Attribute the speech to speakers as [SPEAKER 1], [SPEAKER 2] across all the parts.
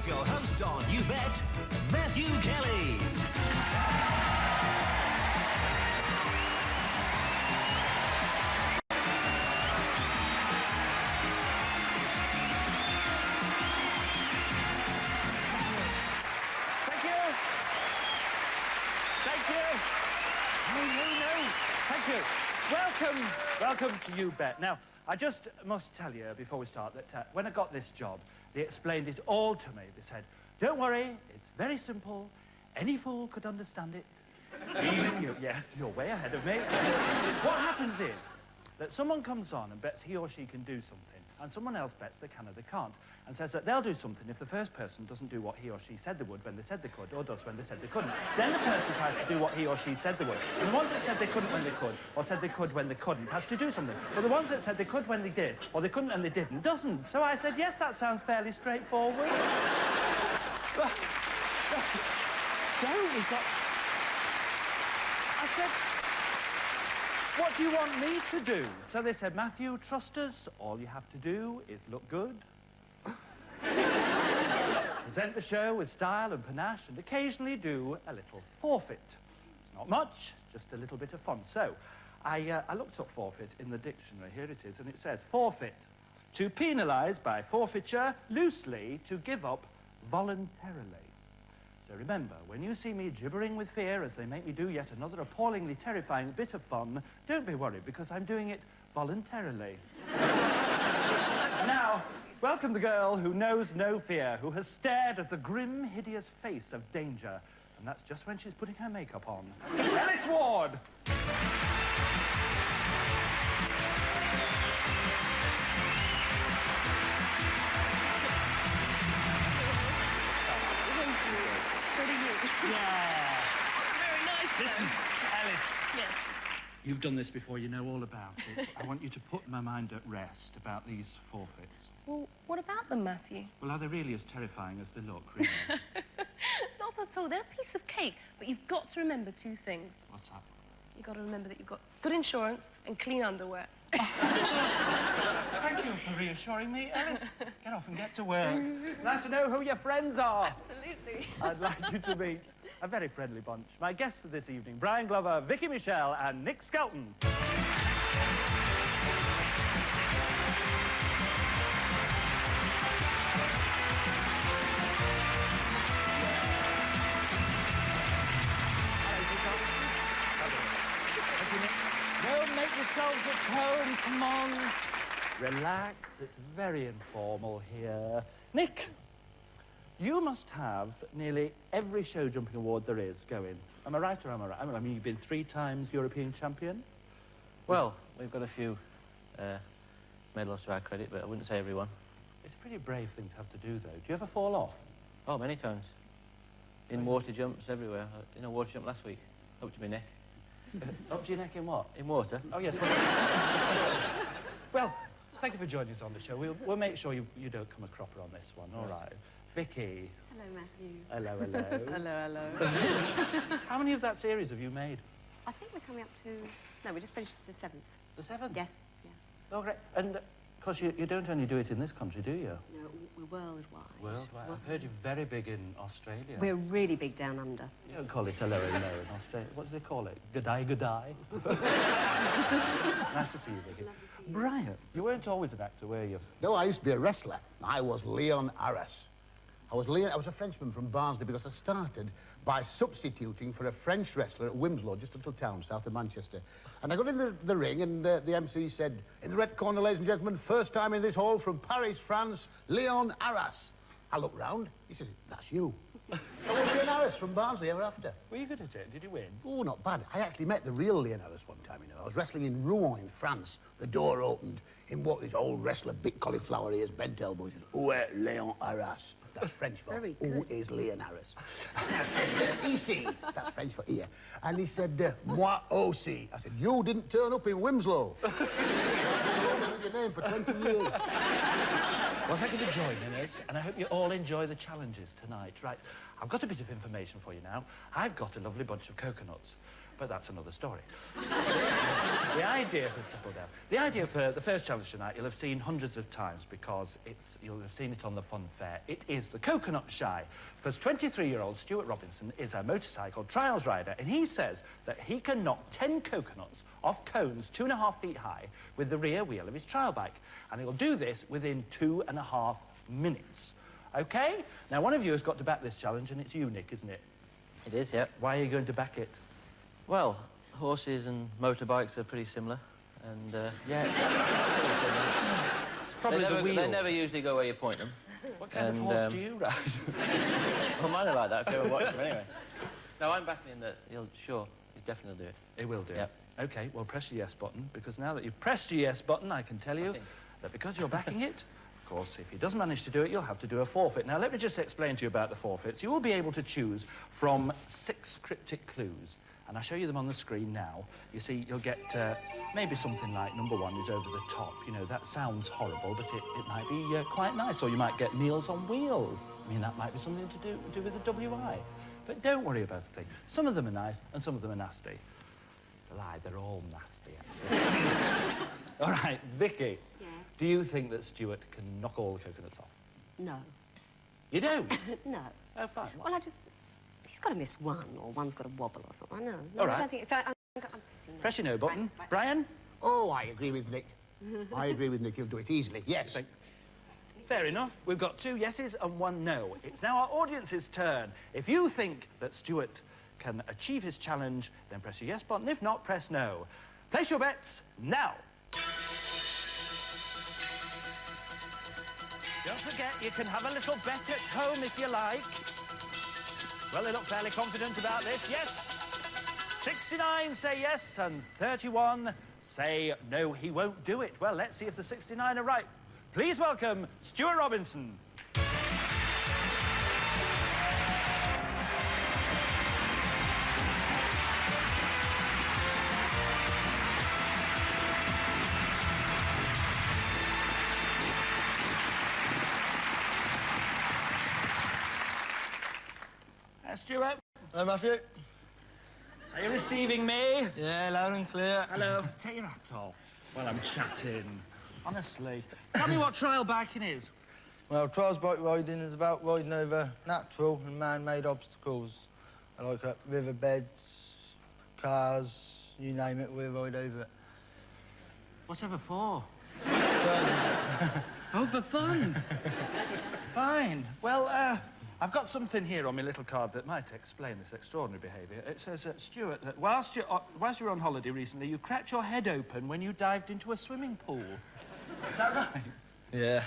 [SPEAKER 1] here's your host on You Bet, Matthew Kelly.
[SPEAKER 2] Thank you. Thank you. No. Thank you. Welcome to You Bet. Now, I just must tell you before we start that when I got this job, they explained it all to me. They said, don't worry, it's very simple. Any fool could understand it. Even you. Yes, you're way ahead of me. What happens is that someone comes on and bets he or she can do something, and someone else bets they can or they can't, and says that they'll do something if the first person doesn't do what he or she said they would when they said they could, or does when they said they couldn't. Then the person tries to do what he or she said they would. And the ones that said they couldn't when they could, or said they could when they couldn't, has to do something. But the ones that said they could when they did, or they couldn't and they didn't, doesn't. So I said, yes, that sounds fairly straightforward. But, we've got... I said, what do you want me to do? So they said, Matthew, trust us. All you have to do is look good. Present the show with style and panache, and occasionally do a little forfeit. It's not much, just a little bit of fun. So, I looked up forfeit in the dictionary. Here it is, and it says, forfeit, to penalise by forfeiture, loosely, to give up voluntarily. So remember, when you see me gibbering with fear as they make me do yet another appallingly terrifying bit of fun, don't be worried, because I'm doing it voluntarily. Now, welcome the girl who knows no fear, who has stared at the grim, hideous face of danger. And that's just when she's putting her makeup on. Alice Ward! Yeah.
[SPEAKER 3] Very nice.
[SPEAKER 2] Listen, Alice.
[SPEAKER 3] Yes.
[SPEAKER 2] You've done this before, you know all about it. I want you to put my mind at rest about these forfeits.
[SPEAKER 3] Well, what about them, Matthew?
[SPEAKER 2] Well, are they really as terrifying as they look, really?
[SPEAKER 3] Not at all. They're a piece of cake, but you've got to remember two things.
[SPEAKER 2] What's that?
[SPEAKER 3] You've got to remember that you've got good insurance and clean underwear.
[SPEAKER 2] Thank you for reassuring me, Alice. Get off and get to work. It's nice to know who your friends are.
[SPEAKER 3] Absolutely.
[SPEAKER 2] I'd like you to meet a very friendly bunch. My guests for this evening, Brian Glover, Vicky Michelle, and Nick Skelton. Make yourselves at home, come on. Relax, it's very informal here. Nick, you must have nearly every show jumping award there is going. Am I right or am I right? I mean, you've been 3 times European champion.
[SPEAKER 4] Well, we've got a few medals to our credit, but I wouldn't say everyone.
[SPEAKER 2] It's a pretty brave thing to have to do, though. Do you ever fall off?
[SPEAKER 4] Oh, many times. In water jumps everywhere. In a water jump last week, up to my neck.
[SPEAKER 2] Up to your neck in what?
[SPEAKER 4] In water.
[SPEAKER 2] Oh, yes. Well, thank you for joining us on the show. We'll make sure you don't come a cropper on this one, all right? Vicky.
[SPEAKER 5] Hello, Matthew.
[SPEAKER 2] Hello, hello.
[SPEAKER 5] Hello.
[SPEAKER 2] How many of that series have you made?
[SPEAKER 5] I think we're coming up to... No, we just finished the 7th.
[SPEAKER 2] The 7th?
[SPEAKER 5] Yes, yeah.
[SPEAKER 2] Oh, great. And, of course, you don't only do it in this country, do you?
[SPEAKER 5] No, we're worldwide.
[SPEAKER 2] Worldwide. I've heard you're very big in Australia.
[SPEAKER 5] We're really big down under.
[SPEAKER 2] You don't call it hello, hello in Australia. What do they call it? G'day, g'day. Nice to see you, Vicky. Brian, you weren't always an actor, were you?
[SPEAKER 6] No, I used to be a wrestler. I was Leon Arras. I was a Frenchman from Barnsley because I started by substituting for a French wrestler at Wimslow, just a little town south of Manchester. And I got in the ring, and the MC said, in the red corner, ladies and gentlemen, first time in this hall from Paris, France, Leon Arras. I looked round. He says, that's you. So I was Leon Arras from Barnsley ever after.
[SPEAKER 2] Were you good at it? Did you win?
[SPEAKER 6] Oh, not bad. I actually met the real Leon Arras one time, you know. I was wrestling in Rouen in France. The door opened. In walked this old wrestler, big cauliflower ears, bent elbows. He says, où est Leon Arras? That's French for
[SPEAKER 5] Very good.
[SPEAKER 6] who is Leon Arras? I said, ici. That's French for ear. And he said, moi aussi. I said, you didn't turn up in Wimslow. Your name for 20 years.
[SPEAKER 2] Well, thank you for joining us, and I hope you all enjoy the challenges tonight. Right, I've got a bit of information for you now. I've got a lovely bunch of coconuts. but that's another story. The idea for the first challenge tonight, you'll have seen hundreds of times because you'll have seen it on the fun fair. It is the coconut shy, because 23-year-old Stuart Robinson is a motorcycle trials rider, and he says that he can knock 10 coconuts off cones 2.5 feet high with the rear wheel of his trial bike, and he'll do this within 2.5 minutes. OK? Now, one of you has got to back this challenge, and it's you, Nick, isn't it?
[SPEAKER 4] It is, yeah.
[SPEAKER 2] Why are you going to back it?
[SPEAKER 4] Well, horses and motorbikes are pretty similar, and yeah, it's pretty similar.
[SPEAKER 2] It's probably the wheels.
[SPEAKER 4] They never usually go where you point them.
[SPEAKER 2] What kind of horse do you ride?
[SPEAKER 4] Well, mine are like that. Go and watch them anyway. No, I'm backing him that he'll definitely do it.
[SPEAKER 2] He will do
[SPEAKER 4] Yep.
[SPEAKER 2] it. OK, well, press your yes button, because now that you've pressed your yes button, I can tell you that because you're backing it, of course, if he does manage to do it, you'll have to do a forfeit. Now, let me just explain to you about the forfeits. You will be able to choose from 6 cryptic clues, and I'll show you them on the screen now. You see, you'll get maybe something like number 1 is over the top. You know, that sounds horrible, but it might be quite nice. Or you might get Meals on Wheels. I mean, that might be something to do with the WI. But don't worry about a thing. Some of them are nice, and some of them are nasty. It's a lie, they're all nasty, actually. All right, Vicky.
[SPEAKER 5] Yes?
[SPEAKER 2] Do you think that Stuart can knock all the coconuts off?
[SPEAKER 5] No.
[SPEAKER 2] You do?
[SPEAKER 5] No.
[SPEAKER 2] Oh, fine.
[SPEAKER 5] Well, he's got to miss one, or one's got to wobble or something. I know. No,
[SPEAKER 2] All
[SPEAKER 5] I
[SPEAKER 2] right.
[SPEAKER 5] don't think so. I'm pressing no.
[SPEAKER 2] Press your no button.
[SPEAKER 5] Right.
[SPEAKER 2] Brian?
[SPEAKER 6] Oh, I agree with Nick. I agree with Nick. He'll do it easily. Yes.
[SPEAKER 2] Fair enough. We've got 2 yeses and 1 no. It's now our audience's turn. If you think that Stuart can achieve his challenge, then press your yes button. If not, press no. Place your bets now. Don't forget, you can have a little bet at home if you like. Well, they look fairly confident about this. Yes. 69 say yes, and 31 say no, he won't do it. Well, let's see if the 69 are right. Please welcome Stuart Robinson. Stuart,
[SPEAKER 7] Hello, Matthew.
[SPEAKER 2] are you receiving me?
[SPEAKER 7] Yeah, loud and clear.
[SPEAKER 2] Hello. Take your hat off while I'm chatting. Honestly. Tell me what trial biking is.
[SPEAKER 7] Well, trials bike riding is about riding over natural and man-made obstacles. I like riverbeds, cars, you name it, we'll ride over it.
[SPEAKER 2] Whatever for? Oh, for fun. Fine. Well, I've got something here on my little card that might explain this extraordinary behaviour. It says, Stuart, that whilst you were on holiday recently, you cracked your head open when you dived into a swimming pool. Is that right?
[SPEAKER 7] Yeah.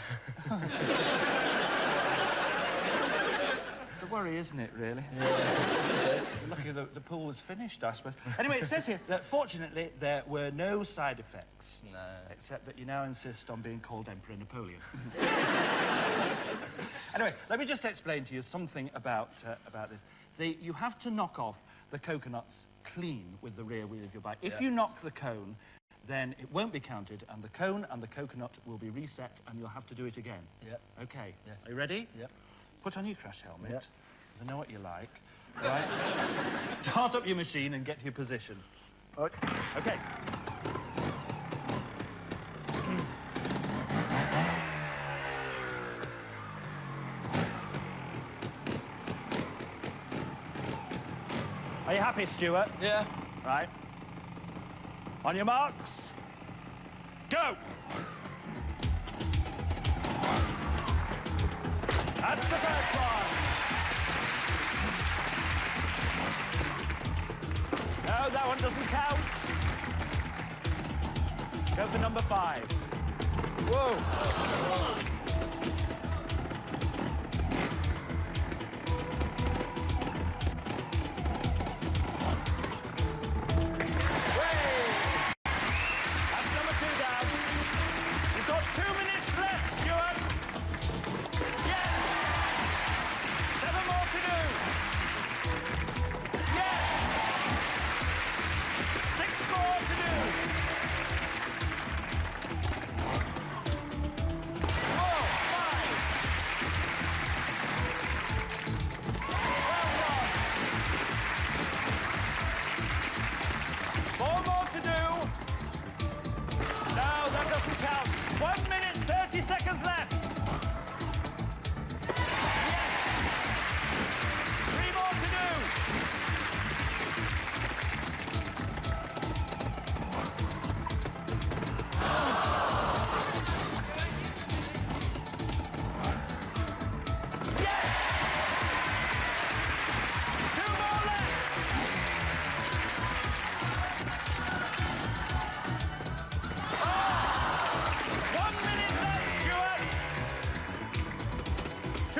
[SPEAKER 2] It's a worry, isn't it, really?
[SPEAKER 7] Yeah.
[SPEAKER 2] Lucky the pool was finished, I suppose. Anyway, it says here that, fortunately, there were no side effects.
[SPEAKER 7] No.
[SPEAKER 2] Except that you now insist on being called Emperor Napoleon. Anyway, let me just explain to you something about this. You have to knock off the coconuts clean with the rear wheel of your bike. If you knock the cone, then it won't be counted, and the cone and the coconut will be reset, and you'll have to do it again.
[SPEAKER 7] Yep.
[SPEAKER 2] OK.
[SPEAKER 7] Yes.
[SPEAKER 2] Are you ready?
[SPEAKER 7] Yep.
[SPEAKER 2] Put on your crash helmet,
[SPEAKER 7] Yep.
[SPEAKER 2] because I know what you like. Right? Start up your machine and get to your position.
[SPEAKER 7] Right.
[SPEAKER 2] OK. Are you happy, Stuart?
[SPEAKER 7] Yeah.
[SPEAKER 2] Right. On your marks. Go! That's the first one. No, that one doesn't count. Go for number 5. Whoa. Oh!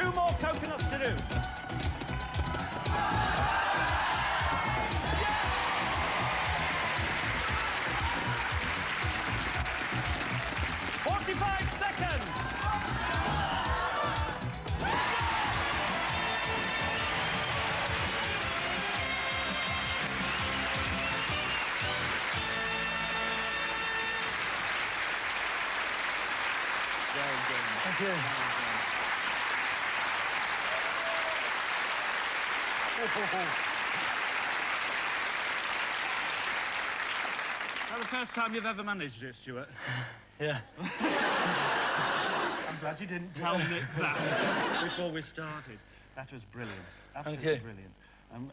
[SPEAKER 2] 2 more coconuts to do. Yeah! 45 seconds.
[SPEAKER 7] Thank you.
[SPEAKER 2] Is that the first time you've ever managed it, Stuart?
[SPEAKER 7] Yeah.
[SPEAKER 2] I'm glad you didn't tell Nick that before we started. That was brilliant. Absolutely
[SPEAKER 7] you.
[SPEAKER 2] brilliant.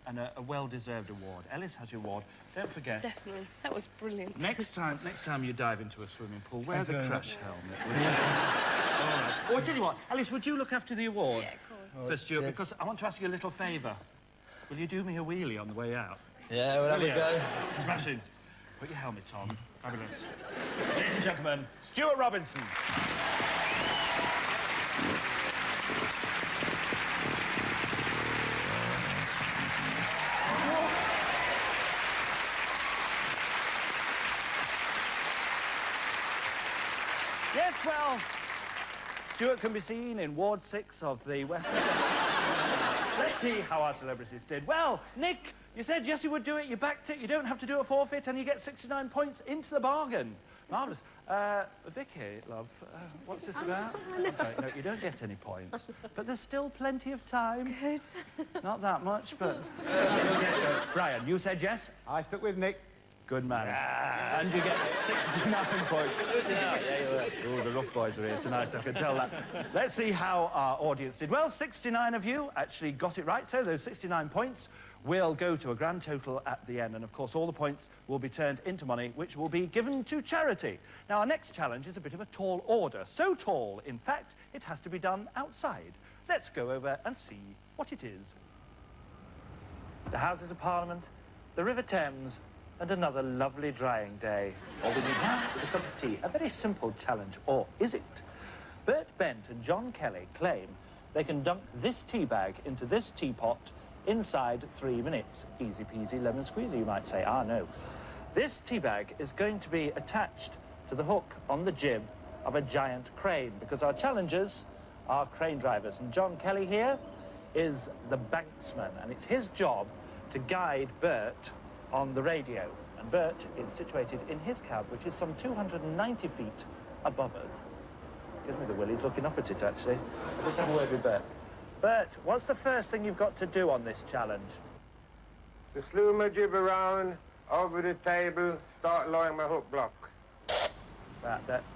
[SPEAKER 2] And a well-deserved award. Ellis has your award. Don't forget.
[SPEAKER 3] Definitely. That was brilliant.
[SPEAKER 2] Next time you dive into a swimming pool, wear the
[SPEAKER 7] Thank you.
[SPEAKER 2] crash helmet. Would you? All right. Oh, I tell you what, Alice, would you look after the award?
[SPEAKER 3] Yeah, of course.
[SPEAKER 2] For Stuart,
[SPEAKER 7] cheers.
[SPEAKER 2] because I want to ask you a little favour. Will you do me a wheelie on the way out?
[SPEAKER 7] Yeah, we'll have a go.
[SPEAKER 2] Smashing. Put your helmet on. Fabulous. Ladies and gentlemen, Stuart Robinson. Yes, well, Stuart can be seen in Ward 6 of the Westminster. Let's see how our celebrities did. Well, Nick, you said yes, you would do it. You backed it. You don't have to do a forfeit, and you get 69 points into the bargain. Marvellous. Vicky, love, what's this about? I'm sorry, no, you don't get any points. But there's still plenty of time. Good. Not that much, but... Brian, you said yes?
[SPEAKER 6] I stuck with Nick.
[SPEAKER 2] Good man. And you get 69 points. Oh, the rough boys are here tonight, I can tell that. Let's see how our audience did. Well, 69 of you actually got it right, so those 69 points will go to a grand total at the end, and of course all the points will be turned into money, which will be given to charity. Now, our next challenge is a bit of a tall order. So tall, in fact, it has to be done outside. Let's go over and see what it is. The Houses of Parliament, the River Thames, and another lovely drying day. All we need now is a cup of tea. A very simple challenge, or is it? Bert Bent and John Kelly claim they can dunk this tea bag into this teapot inside 3 minutes. Easy peasy lemon squeezy, you might say. Ah, no. This tea bag is going to be attached to the hook on the jib of a giant crane, because our challengers are crane drivers. And John Kelly here is the banksman, and it's his job to guide Bert on the radio. And Bert is situated in his cab, which is some 290 feet above us. Gives me the willies looking up at it, actually. Let's have a word with Bert. Bert, what's the first thing you've got to do on this challenge?
[SPEAKER 8] To slew my jib around, over the table, start lowering my hook block.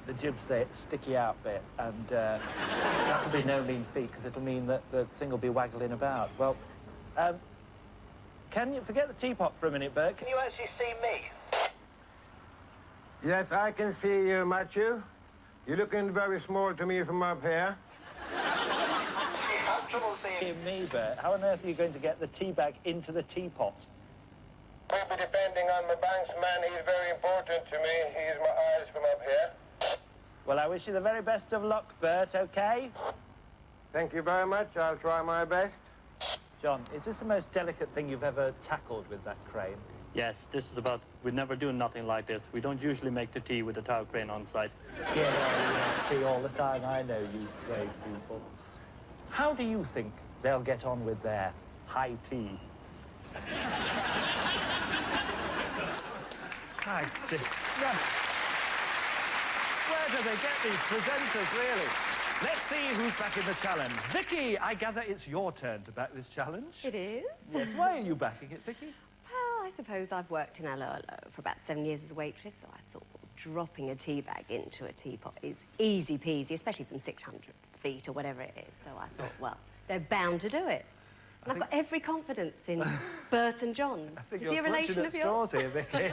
[SPEAKER 2] The jib's the sticky out bit, and that'll be no mean feat, because it'll mean that the thing will be waggling about. Well, can you forget the teapot for a minute, Bert? Can you actually see me?
[SPEAKER 8] Yes, I can see you, Matthew. You're looking very small to me from up here.
[SPEAKER 2] Have trouble seeing me, Bert. How on earth are you going to get the tea bag into the teapot?
[SPEAKER 8] Maybe depending on my banksman, he's very important to me. He's my eyes from up here.
[SPEAKER 2] Well, I wish you the very best of luck, Bert, OK?
[SPEAKER 8] Thank you very much. I'll try my best.
[SPEAKER 2] John, is this the most delicate thing you've ever tackled with that crane?
[SPEAKER 9] Yes, this is about... We never do nothing like this. We don't usually make the tea with the tower crane on site.
[SPEAKER 2] Yeah, well, you make tea all the time. I know you brave people. How do you think they'll get on with their high tea? High tea. No. Where do they get these presenters, really? Let's see who's back in the challenge. Vicky, I gather it's your turn to back this challenge.
[SPEAKER 5] It is?
[SPEAKER 2] Yes, why are you backing it, Vicky?
[SPEAKER 5] Well, I suppose I've worked in LO for about 7 years as a waitress, so I thought dropping a tea bag into a teapot is easy peasy, especially from 600 feet or whatever it is. So I thought, well, they're bound to do it. And I've got every confidence in Bert and John.
[SPEAKER 2] I think
[SPEAKER 5] is he
[SPEAKER 2] you're
[SPEAKER 5] a relation
[SPEAKER 2] clutching at
[SPEAKER 5] of
[SPEAKER 2] straws
[SPEAKER 5] yours?
[SPEAKER 2] here, Vicky.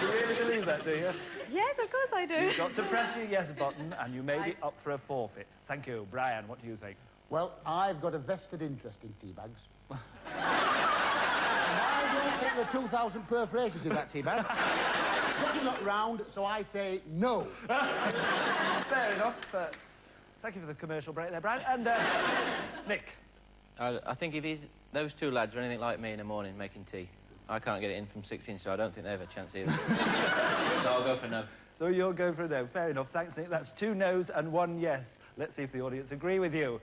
[SPEAKER 2] You really believe that, do you?
[SPEAKER 5] Yes, of course I do.
[SPEAKER 2] You've got to press your yes button, and you may be up for a forfeit. Thank you. Brian, what do you think?
[SPEAKER 6] Well, I've got a vested interest in tea bags. I don't think there are 2,000 perforations in that tea bag. It's definitely not round, so I say no.
[SPEAKER 2] Fair enough. Thank you for the commercial break there, Brian. And, Nick.
[SPEAKER 4] I think if those two lads are anything like me in the morning making tea, I can't get it in from 16, so I don't think they have a chance either. So I'll go for no.
[SPEAKER 2] So you'll go for a no. Fair enough. Thanks, Nick. That's 2 no's and 1 yes. Let's see if the audience agree with you.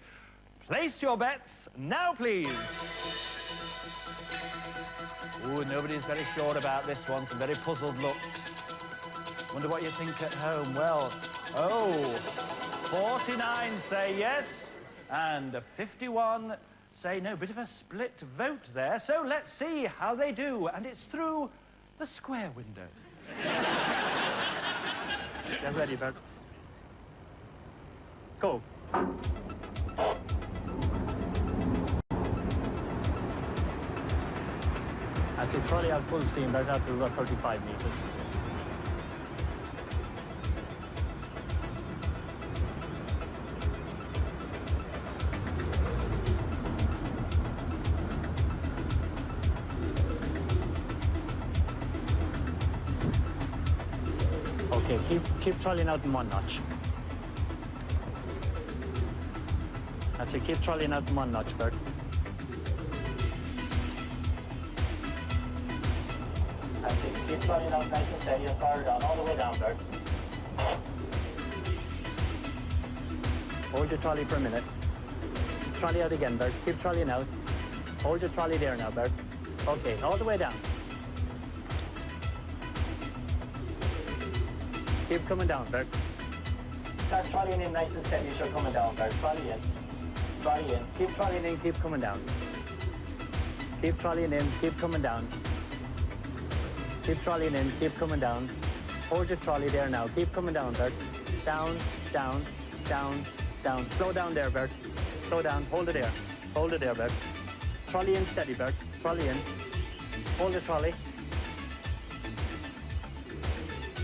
[SPEAKER 2] Place your bets now, please. Ooh, nobody's very sure about this one. Some very puzzled looks. Wonder what you think at home. Well, 49 say yes, and 51 say no. Bit of a split vote there. So let's see how they do. And it's through the square window.
[SPEAKER 9] Get ready, Bert. Go. I'd say trolley out full steam, Bert, out to about 35 metres. Okay, keep trolling out in 1 notch. That's it, keep trolling out in 1 notch, Bert. That's it, keep trolling out nice and steady and fire down, all the way down, Bert. Hold your trolley for a minute. Trolley out again, Bert. Keep trolleying out. Hold your trolley there now, Bert. Okay, all the way down. Keep coming down, Bert. Start trolleying in nice and steady as you're coming down, Bert. Trolley in. Trolley in. Keep trolleying in, keep coming down. Keep trolleying in, keep coming down. Keep trolleying in, keep coming down. Hold your trolley there now. Keep coming down, Bert. Down, down, down, down. Slow down there, Bert. Slow down. Hold it there. Hold it there, Bert. Trolley in steady, Bert. Trolley in. Hold the trolley.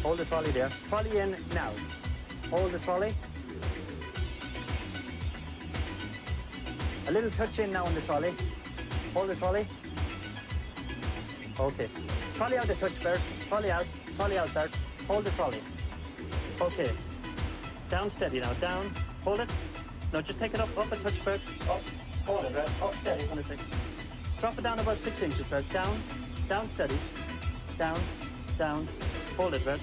[SPEAKER 9] Hold the trolley there. Trolley in now. Hold the trolley. A little touch in now on the trolley. Hold the trolley. Okay. Trolley out a touch, Bert. Trolley out, Bert. Hold the trolley. Okay. Down steady now. Down. Hold it. No, just take it up a touch, Bert. Up. Hold it, Bert. Up steady. Hold it. Drop it down about 6 inches, Bert. Down. Down steady. Down. Down. Hold it, Bert.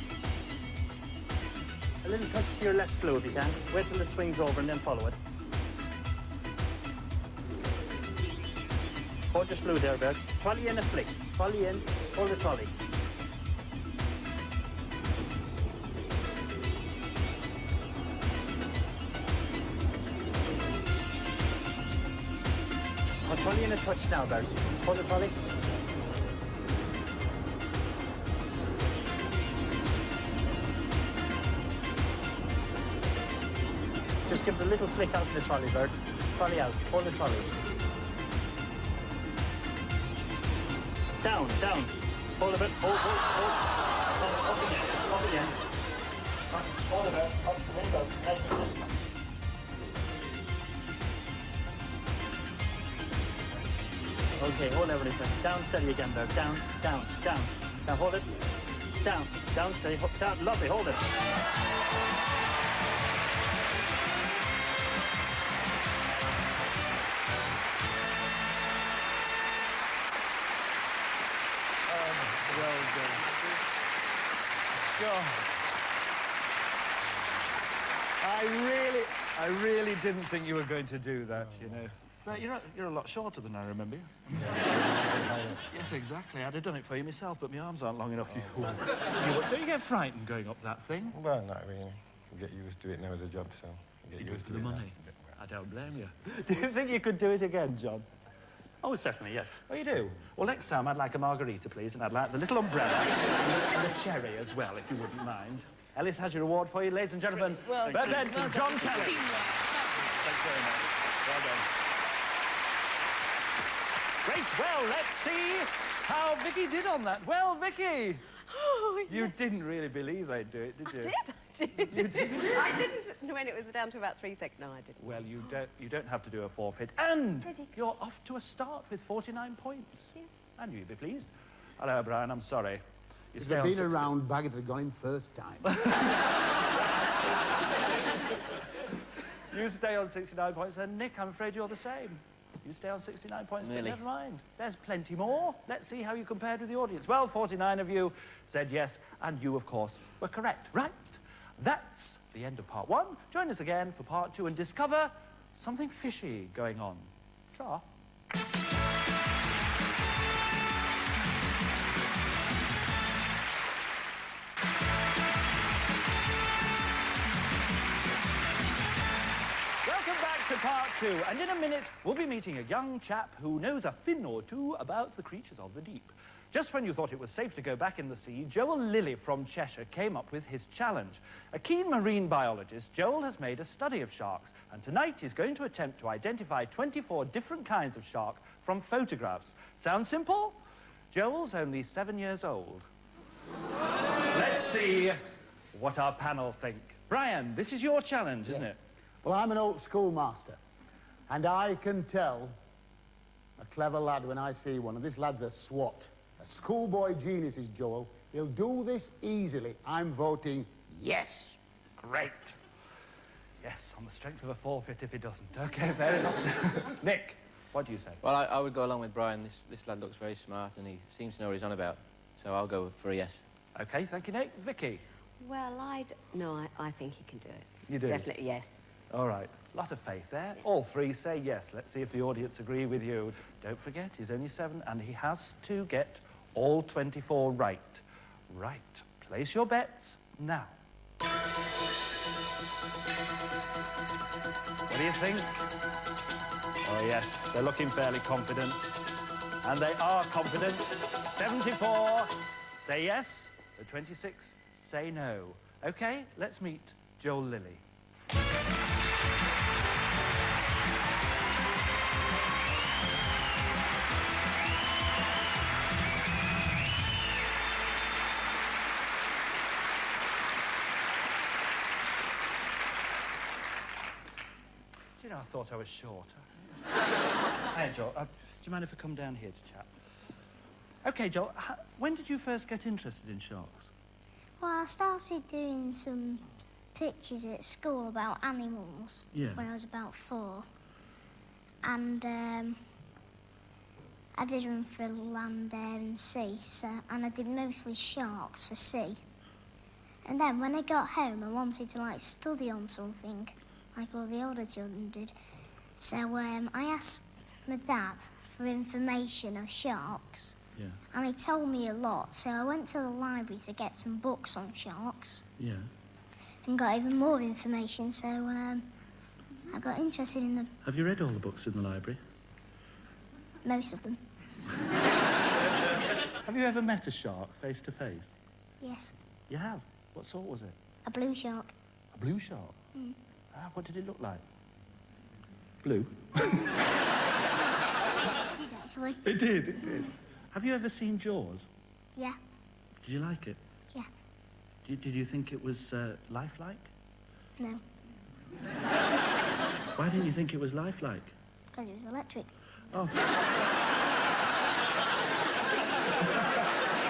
[SPEAKER 9] A little touch to your left slow if you can. Wait till it swings over and then follow it. Hold your slew there, Bert. Trolley in a flick. Trolley in. Hold the trolley. Oh, trolley in a touch now, Bert. Hold the trolley. Just give it a little flick out to the trolley, Bert. Trolley out. Hold the trolley. Down, down. Hold a bit. Hold. Up again. Hold a bit. Up the window. Okay, hold everything. Down steady again, Bert. Down, down, down. Now hold it. Down, down steady. Down, lovely. Hold it.
[SPEAKER 2] I really didn't think you were going to do that, you know. But you're a lot shorter than I remember you. Yes, exactly. I'd have done it for you myself, but my arms aren't long enough. Don't you get frightened going up that thing?
[SPEAKER 10] Well, not really. You get used to it now as a job, so...
[SPEAKER 2] You do it for the money. I don't blame you. Do you think you could do it again, John?
[SPEAKER 9] Oh, certainly, yes.
[SPEAKER 2] Oh, you do? Well, next time I'd like a margarita, please, and I'd like the little umbrella and the cherry as well, if you wouldn't mind. Ellis has your award for you, ladies and gentlemen.
[SPEAKER 3] Well,
[SPEAKER 2] John Kelly.
[SPEAKER 3] Teamwork.
[SPEAKER 2] Thanks very much. Well done. Great. Well, let's see how Vicky did on that. Well, Vicky, you didn't really believe they'd do it, did you?
[SPEAKER 5] I did.
[SPEAKER 2] You did?
[SPEAKER 5] I didn't when it was down to about 3 seconds. No, I didn't.
[SPEAKER 2] Well, you don't have to do a forfeit. And
[SPEAKER 5] Ready.
[SPEAKER 2] you're off to a start with 49 points.
[SPEAKER 5] Yeah.
[SPEAKER 2] And you'd be pleased. Hello, Brian, I'm sorry. You
[SPEAKER 6] If
[SPEAKER 2] stay
[SPEAKER 6] they'd
[SPEAKER 2] on
[SPEAKER 6] been
[SPEAKER 2] 60.
[SPEAKER 6] around, Baggett had gone in first time.
[SPEAKER 2] You stay on 69 points, and Nick, I'm afraid you're the same. You stay on 69 points,
[SPEAKER 4] Really?
[SPEAKER 2] but never mind. There's plenty more. Let's see how you compared with the audience. Well, 49 of you said yes, and you, of course, were correct. Right. That's the end of part 1. Join us again for part 2 and discover something fishy going on. Ta. To part 2, and in a minute we'll be meeting a young chap who knows a fin or two about the creatures of the deep. Just when you thought it was safe to go back in the sea, Joel Lilly from Cheshire came up with his challenge. A keen marine biologist, Joel has made a study of sharks, and tonight he's going to attempt to identify 24 different kinds of shark from photographs. Sound simple? Joel's only 7 years old. Let's see what our panel think. Brian, this is your challenge, isn't it?
[SPEAKER 6] Well, I'm an old schoolmaster, and I can tell a clever lad when I see one, and this lad's a swot. A schoolboy genius is Joel. He'll do this easily. I'm voting yes.
[SPEAKER 2] Great. Yes, on the strength of a forfeit if he doesn't. OK, fair enough. Nick, what do you say?
[SPEAKER 4] Well, I would go along with Brian. This lad looks very smart, and he seems to know what he's on about. So I'll go for a yes.
[SPEAKER 2] OK, thank you, Nick. Vicky?
[SPEAKER 5] Well, No, I think he can do it.
[SPEAKER 2] You do?
[SPEAKER 5] Definitely yes.
[SPEAKER 2] All right. Lot of faith there. All 3 say yes. Let's see if the audience agree with you. Don't forget, he's only 7, and he has to get all 24 right. Right. Place your bets now. What do you think? Oh, yes, they're looking fairly confident. And they are confident. 74 say yes. The 26 say no. OK, let's meet Joel Lilly. Do you know, I thought I was shorter. Hey, Joel, do you mind if I come down here to chat? OK, Joel, when did you first get interested in sharks?
[SPEAKER 11] Well, I started doing some pictures at school about animals when I was about 4. And I did them for land, air and sea, and I did mostly sharks for sea. And then when I got home, I wanted to, like, study on something, like all the older children did. So I asked my dad for information of sharks.
[SPEAKER 2] Yeah.
[SPEAKER 11] And he told me a lot, so I went to the library to get some books on sharks.
[SPEAKER 2] Yeah.
[SPEAKER 11] And got even more information, so I got interested in them.
[SPEAKER 2] Have you read all the books in the library?
[SPEAKER 11] Most of them.
[SPEAKER 2] Have you ever met a shark face to face?
[SPEAKER 11] Yes.
[SPEAKER 2] You have? What sort was it?
[SPEAKER 11] A blue shark.
[SPEAKER 2] A blue shark?
[SPEAKER 11] Mm.
[SPEAKER 2] Ah, what did it look like? Blue?
[SPEAKER 11] Actually.
[SPEAKER 2] It did, it did. Have you ever seen Jaws?
[SPEAKER 11] Yeah.
[SPEAKER 2] Did you like it?
[SPEAKER 11] Yeah.
[SPEAKER 2] Did you think it was lifelike?
[SPEAKER 11] No.
[SPEAKER 2] Why didn't you think it was lifelike?
[SPEAKER 11] Because it was electric.
[SPEAKER 2] Oh.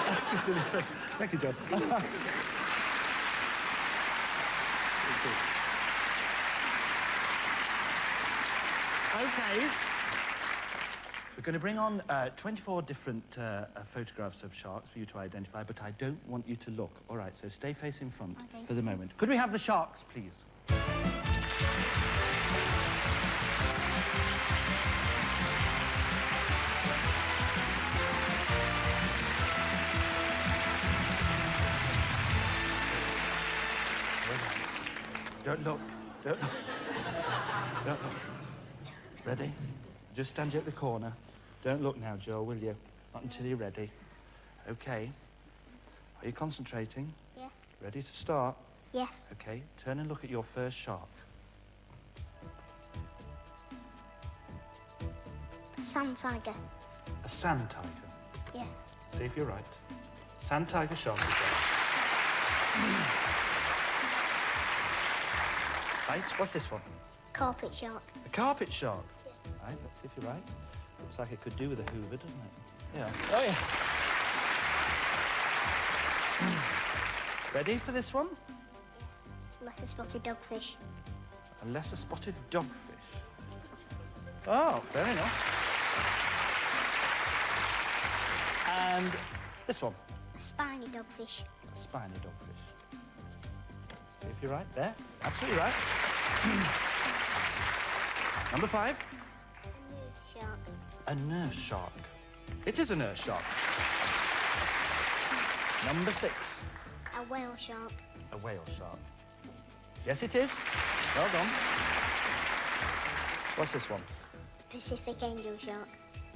[SPEAKER 2] That's a silly question. Thank you, John. OK. We're going to bring on 24 different photographs of sharks for you to identify, but I don't want you to look. All right, so stay facing front for the moment. Could we have the sharks, please? Don't look. Don't look. Don't look. Ready? Just stand you at the corner. Don't look now, Joel, will you? Not until you're ready. OK. Are you concentrating?
[SPEAKER 11] Yes.
[SPEAKER 2] Ready to start?
[SPEAKER 11] Yes.
[SPEAKER 2] OK. Turn and look at your first shark.
[SPEAKER 11] Sand tiger.
[SPEAKER 2] A sand tiger.
[SPEAKER 11] Yeah.
[SPEAKER 2] See if you're right. Sand tiger shark is right. Right, what's this one?
[SPEAKER 11] Carpet shark.
[SPEAKER 2] A carpet shark. Yeah. Right, let's see if you're right. Looks like it could do with a hoover, doesn't it? Yeah. Oh, yeah. Ready for this one?
[SPEAKER 11] Yes. Lesser spotted dogfish.
[SPEAKER 2] A lesser spotted dogfish. Oh, fair enough. And this one.
[SPEAKER 11] Spiny dogfish.
[SPEAKER 2] A spiny dogfish. See if you're right there. Absolutely right. Number 5.
[SPEAKER 11] A nurse shark.
[SPEAKER 2] A nurse shark. It is a nurse shark. Number 6.
[SPEAKER 11] A whale shark.
[SPEAKER 2] A whale shark. Yes, it is. Well done. What's this one?
[SPEAKER 11] Pacific angel shark.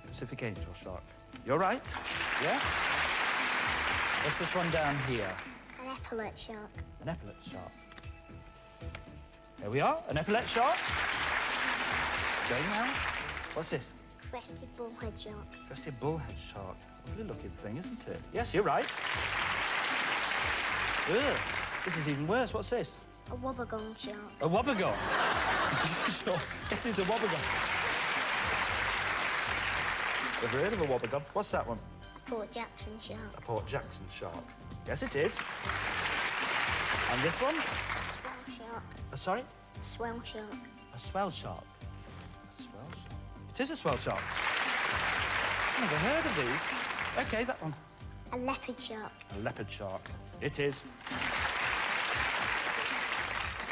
[SPEAKER 2] Pacific angel shark. You're right. Yeah? What's this one down here?
[SPEAKER 11] An epaulet shark.
[SPEAKER 2] An epaulet shark. There we are, an epaulet shark. Going now. What's this?
[SPEAKER 11] Crested bullhead shark.
[SPEAKER 2] Crested bullhead shark. Lovely looking thing, isn't it? Yes, you're right. Ugh, this is even worse. What's this?
[SPEAKER 11] A wobbegong shark.
[SPEAKER 2] A wobbegong. Sure. Yes, it's a wobbegong. Ever heard of a wobbegong? What's that one?
[SPEAKER 11] A Port Jackson shark.
[SPEAKER 2] A Port Jackson shark. Yes, it is. And this one?
[SPEAKER 11] A swell shark.
[SPEAKER 2] Sorry?
[SPEAKER 11] A swell shark.
[SPEAKER 2] A swell shark. A swell shark. It is a swell shark. Never heard of these. Okay, that one.
[SPEAKER 11] A leopard shark.
[SPEAKER 2] A leopard shark. It is.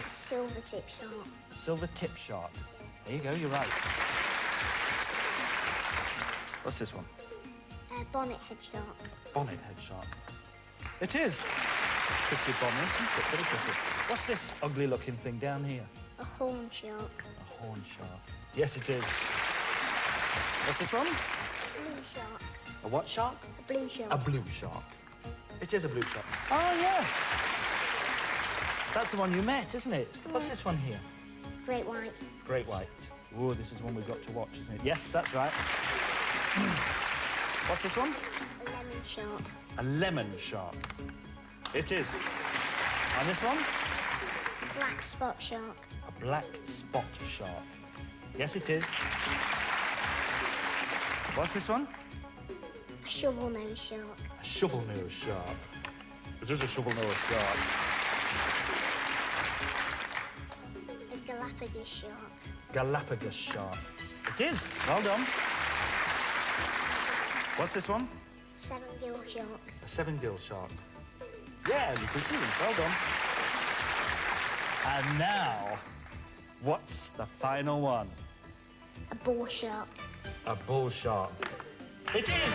[SPEAKER 11] A silver tip shark.
[SPEAKER 2] A silver tip shark. There you go, you're right. What's this one?
[SPEAKER 11] A bonnet head shark.
[SPEAKER 2] Bonnet head shark. It is. Pretty bonnet, isn't it? Very pretty. What's this ugly looking thing down here?
[SPEAKER 11] A horn shark.
[SPEAKER 2] A horn shark. Yes, it is. What's this one?
[SPEAKER 11] A blue shark.
[SPEAKER 2] A what shark?
[SPEAKER 11] A blue shark.
[SPEAKER 2] A blue shark. It is a blue shark. Oh, yeah. That's the one you met, isn't it? What's this one here?
[SPEAKER 11] Great white.
[SPEAKER 2] Great white. Oh, this is one we've got to watch, isn't it? Yes, that's right. What's this one?
[SPEAKER 11] A lemon shark.
[SPEAKER 2] A lemon shark. It is. And this one?
[SPEAKER 11] A black spot shark.
[SPEAKER 2] A black spot shark. Yes, it is. What's this one?
[SPEAKER 11] A shovel nose shark.
[SPEAKER 2] A shovel nose shark. It is a shovel nose shark.
[SPEAKER 11] A Galapagos shark.
[SPEAKER 2] Galapagos shark. It is. Well done. What's this one?
[SPEAKER 11] Seven-gill shark.
[SPEAKER 2] A seven-gill shark. Yeah, you can see them. Well done. And now, what's the final one?
[SPEAKER 11] A bull shark.
[SPEAKER 2] A bull shark. It is!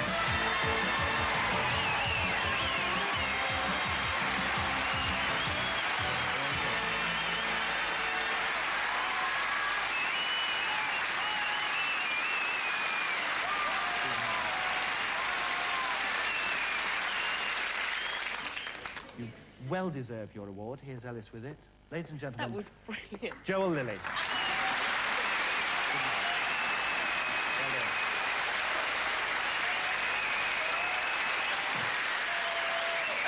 [SPEAKER 2] You well deserve your award. Here's Ellis with it. Ladies and gentlemen.
[SPEAKER 3] That was brilliant.
[SPEAKER 2] Joel Lilly.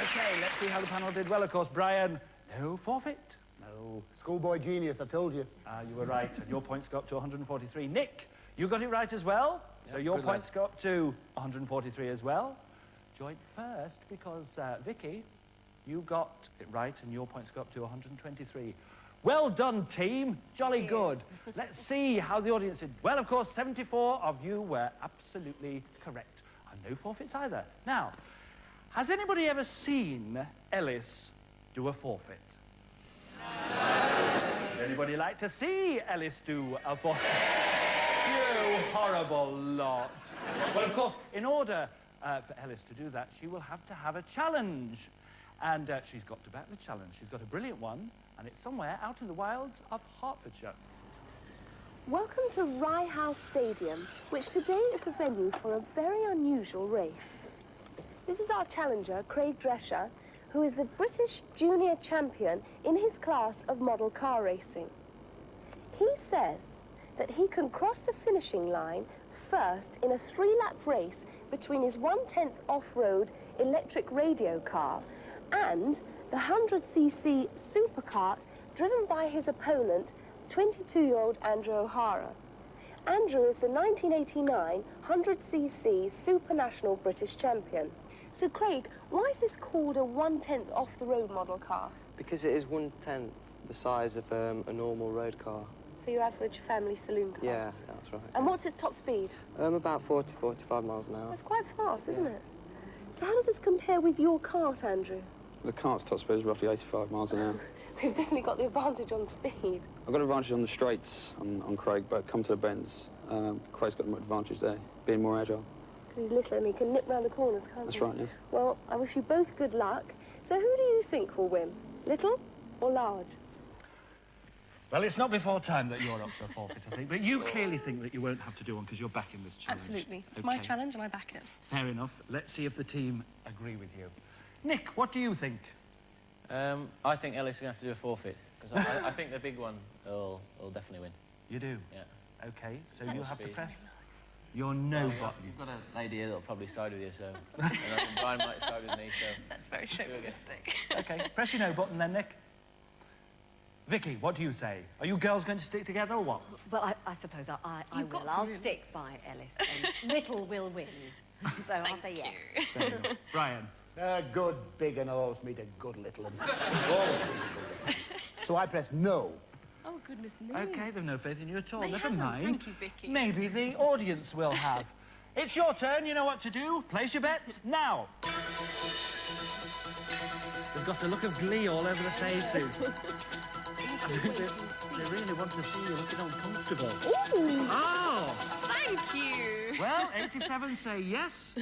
[SPEAKER 2] Okay, let's see how the panel did. Well, of course, Brian, no forfeit. No.
[SPEAKER 6] Schoolboy genius, I told you.
[SPEAKER 2] You were right, and your points go up to 143. Nick, you got it right as well. So your points go up to 143 as well. Joined first because, Vicky, you got it right, and your points go up to 123. Well done, team. Jolly good. Let's see how the audience did. Well, of course, 74 of you were absolutely correct. And no forfeits either. Now, has anybody ever seen Ellis do a forfeit? Would anybody like to see Ellis do a forfeit? You horrible lot. Well, of course, in order for Ellis to do that, she will have to have a challenge. And she's got to back the challenge. She's got a brilliant one, and it's somewhere out in the wilds of Hertfordshire.
[SPEAKER 12] Welcome to Rye House Stadium, which today is the venue for a very unusual race. This is our challenger, Craig Drescher, who is the British junior champion in his class of model car racing. He says that he can cross the finishing line first in a 3-lap race between his 1/10 off-road electric radio car and the 100cc supercart driven by his opponent, 22-year-old Andrew O'Hara. Andrew is the 1989 100cc Super National British champion. So, Craig, why is this called a 1/10 off-the-road model car?
[SPEAKER 13] Because it is 1/10 the size of a normal road car.
[SPEAKER 12] So your average family saloon car?
[SPEAKER 13] Yeah, that's right.
[SPEAKER 12] And what's its top speed?
[SPEAKER 13] About 40, 45 miles an hour.
[SPEAKER 12] That's quite fast, isn't it? So how does this compare with your kart, Andrew?
[SPEAKER 13] The cart's top speed is roughly 85 miles an hour.
[SPEAKER 12] So you've definitely got the advantage on speed.
[SPEAKER 13] I've got an advantage on the straights on Craig, but come to the bends, Craig's got an advantage there, being more agile.
[SPEAKER 12] Because he's little and he can nip round the corners, can't he?
[SPEAKER 13] That's right, yes.
[SPEAKER 12] Well, I wish you both good luck. So who do you think will win? Little or large?
[SPEAKER 2] Well, it's not before time that you're up for a forfeit, I think. But you clearly think that you won't have to do one because you're backing this challenge.
[SPEAKER 3] Absolutely. It's my challenge and I back it.
[SPEAKER 2] Fair enough. Let's see if the team agree with you. Nick, what do you think?
[SPEAKER 4] I think Ellis is going to have to do a forfeit, because I think the big one will definitely win.
[SPEAKER 2] You do?
[SPEAKER 4] Yeah.
[SPEAKER 2] OK, so you have to press your no button.
[SPEAKER 4] You've got a lady here that'll probably side with you, so... and I think Brian might side with me, so...
[SPEAKER 3] That's very chauvinistic.
[SPEAKER 2] OK, press your no button then, Nick. Vicky, what do you say? Are you girls going to stick together or what?
[SPEAKER 5] Well, I suppose I will. I'll stick by Ellis, and Little will win. So I'll say yes.
[SPEAKER 2] There you go. Brian?
[SPEAKER 6] Good, big, and always meet a good little one. Always meet a good little. So I press no.
[SPEAKER 3] Oh, goodness me.
[SPEAKER 2] OK, they've no faith in you at all.
[SPEAKER 3] They
[SPEAKER 2] Never
[SPEAKER 3] haven't.
[SPEAKER 2] mind.
[SPEAKER 3] Thank you, Vicky.
[SPEAKER 2] Maybe the audience will have. It's your turn. You know what to do. Place your bets now. They've got a look of glee all over the faces. They really want to see you looking uncomfortable.
[SPEAKER 3] Ooh!
[SPEAKER 2] Oh!
[SPEAKER 3] Thank you!
[SPEAKER 2] Well, 87 say yes,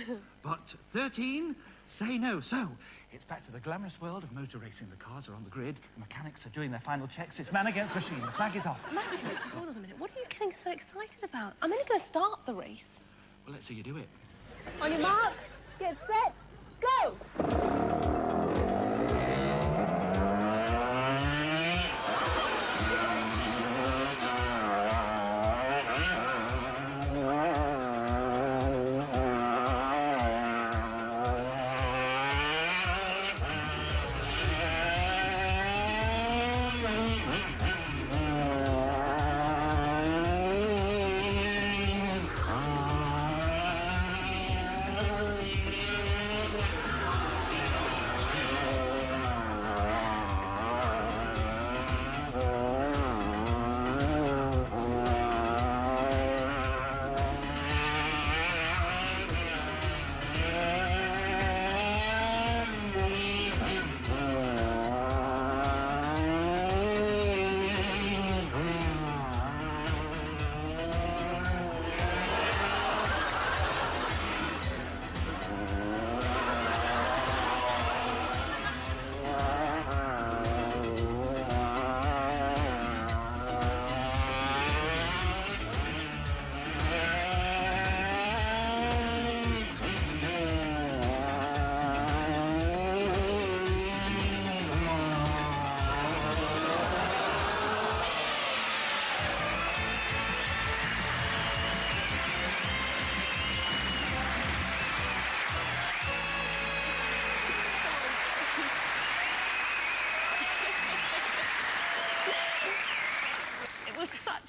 [SPEAKER 2] but 13 say no. So, it's back to the glamorous world of motor racing. The cars are on the grid, the mechanics are doing their final checks. It's man against machine. The flag is off.
[SPEAKER 3] Matthew, hold on a minute. What are you getting so excited about? I'm only going to start the race.
[SPEAKER 2] Well, let's see you do it.
[SPEAKER 12] On your mark, get set, go!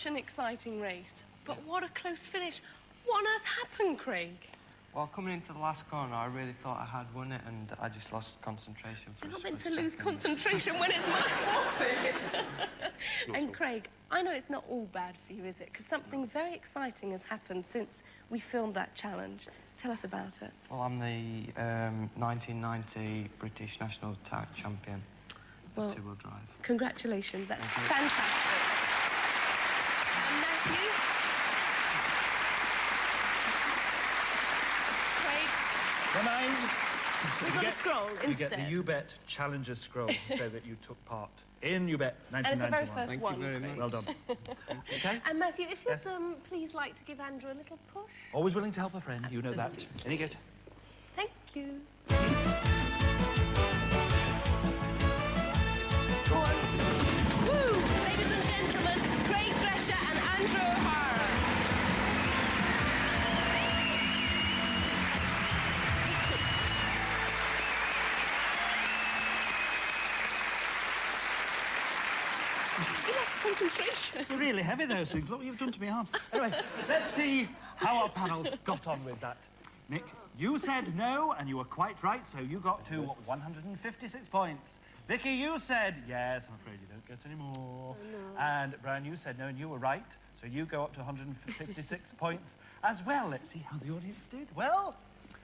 [SPEAKER 3] An exciting race, but what a close finish. What on earth happened, Craig?
[SPEAKER 13] Well, coming into the last corner, I really thought I had won it, and I just lost concentration for
[SPEAKER 3] You're
[SPEAKER 13] a
[SPEAKER 3] not meant to
[SPEAKER 13] split
[SPEAKER 3] lose
[SPEAKER 13] second.
[SPEAKER 3] concentration when it's my forfeit. And Craig, I know it's not all bad for you, is it? Because something very exciting has happened since we filmed that challenge. Tell us about it.
[SPEAKER 13] Well, I'm the 1990 British National Tag Champion for
[SPEAKER 3] Well,
[SPEAKER 13] two-wheel drive.
[SPEAKER 3] Congratulations, that's
[SPEAKER 13] Thank you.
[SPEAKER 3] fantastic. Matthew? Craig?
[SPEAKER 2] Remind.
[SPEAKER 3] We've got a scroll
[SPEAKER 2] You
[SPEAKER 3] instead.
[SPEAKER 2] get the You Bet Challenger scroll to say that you took part in You Bet
[SPEAKER 3] And it's the
[SPEAKER 2] 1991.
[SPEAKER 3] very first
[SPEAKER 13] Thank
[SPEAKER 3] one.
[SPEAKER 13] you very much.
[SPEAKER 2] Well done. OK?
[SPEAKER 3] And Matthew, if you'd
[SPEAKER 2] Yes.
[SPEAKER 3] please like to give Andrew a little push.
[SPEAKER 2] Always willing to help a friend, you know that.
[SPEAKER 3] Absolutely.
[SPEAKER 2] Any good?
[SPEAKER 3] Thank you. Go on. Woo! Ladies and gentlemen, Craig Drescher and Andrew O'Hara. You lost concentration.
[SPEAKER 2] They're really heavy, those things. Look what you've done to me arm. Anyway, let's see how our panel got on with that. Nick, you said no, and you were quite right, so you got to 156 points. Vicky, you said yes. I'm afraid you don't get any more.
[SPEAKER 5] No.
[SPEAKER 2] And Brian, you said no, and you were right. So you go up to 156 points as well. Let's see how the audience did. Well,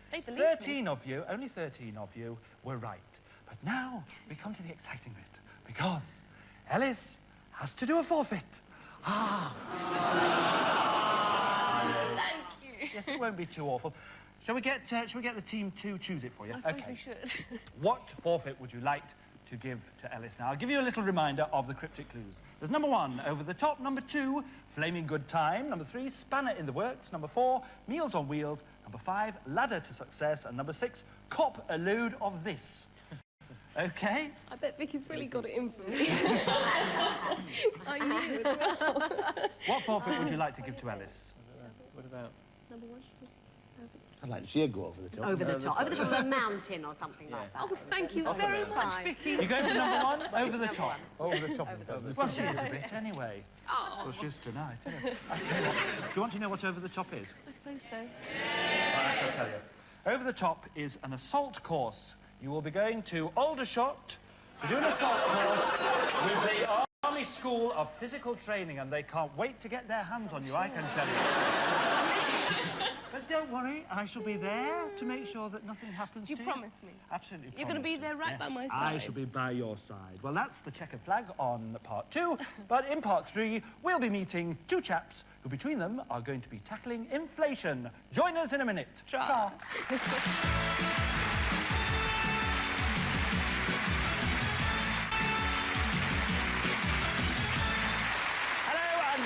[SPEAKER 3] They believe
[SPEAKER 2] 13 of you, only 13 of you were right. But now we come to the exciting bit, because Ellis has to do a forfeit. Ah.
[SPEAKER 3] Thank you.
[SPEAKER 2] Yes, it won't be too awful. Shall we get the team to choose it for you?
[SPEAKER 3] I suppose we should.
[SPEAKER 2] What forfeit would you like to give to Ellis now? I'll give you a little reminder of the cryptic clues. There's number 1, over the top. Number 2, flaming good time. Number 3, spanner in the works. Number 4, meals on wheels. Number 5, ladder to success. And number 6, cop a load of this. Okay?
[SPEAKER 3] I bet Vicky's really got it in for me. I knew as well.
[SPEAKER 2] What forfeit would you like to give to Ellis?
[SPEAKER 4] What about...
[SPEAKER 3] Number 1.
[SPEAKER 6] I'd like to see her go over the top.
[SPEAKER 5] Over the top. Over the top of a mountain or something like that.
[SPEAKER 3] Oh, thank you very much, Vicky.
[SPEAKER 2] You go for number 1? Over the top.
[SPEAKER 6] Over the top of the
[SPEAKER 2] Well, she is a bit anyway.
[SPEAKER 3] Oh.
[SPEAKER 2] Well, she is tonight, isn't it? I tell you what, do you want to know what over the top is?
[SPEAKER 3] I suppose so.
[SPEAKER 2] Right, I'll tell you. Over the top is an assault course. You will be going to Aldershot to do an assault course with the Army School of Physical Training, and they can't wait to get their hands on you, I can tell you. But don't worry, I shall be there to make sure that nothing happens to you.
[SPEAKER 3] You promise me?
[SPEAKER 2] Absolutely.
[SPEAKER 3] You're going to be there right by my side?
[SPEAKER 2] I shall be by your side. Well, that's the checkered flag on part 2, but in part 3, we'll be meeting 2 chaps who, between them, are going to be tackling inflation. Join us in a minute.
[SPEAKER 3] Try.